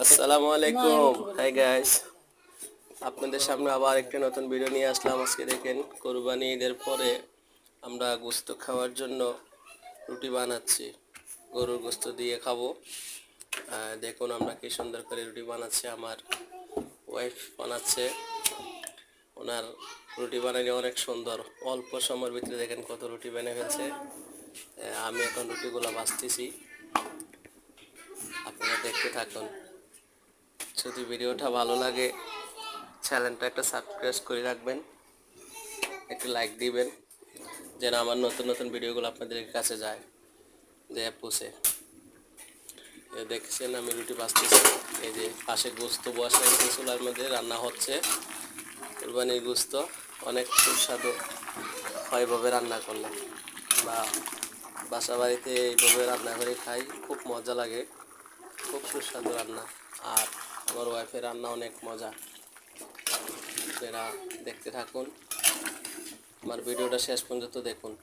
আসসালামু আলাইকুম। Hi guys, আপনাদের সামনে আবার একটা নতুন ভিডিও নিয়ে আসলাম। আজকে দেখেন, কোরবানি ঈদের পরে আমরা গোস্ত খাওয়ার জন্য রুটি বানাচ্ছি, গরুর গোস্ত দিয়ে খাবো। দেখুন আমরা কি সুন্দর করে রুটি বানাচ্ছি। আমার ওয়াইফ বানাচ্ছে, ওনার রুটি বানালে অনেক সুন্দর। অল্প সময়ের ভিতরে দেখেন কত রুটি বানিয়ে ফেলছে। আমি এখন রুটিগুলো ভাজতেছি, আপনারা দেখতে থাকুন। যদি ভিডিওটা ভালো লাগে চ্যানেলটা একটা সাবস্ক্রাইব করে রাখবেন, একটু লাইক দিবেন, যেন আমার নতুন নতুন ভিডিওগুলো আপনাদের কাছে যায়, যে পৌঁছে। দেখছেন আমি রুটি বাজতেছি, এই যে পাশে গোস্ত বসাইছে, চুলার মধ্যে রান্না হচ্ছে। কুরবানির গোস্ত অনেক সুস্বাদু হয় এভাবে রান্না করলে, বা বাসা বাড়িতে এইভাবে রান্না করে খাই, খুব মজা লাগে, খুব সুস্বাদু রান্না। আর আমার ওয়াইফের রান্না অনেক মজা। আপনারা দেখতে থাকুন, আমার ভিডিওটা শেষ পর্যন্ত দেখুন।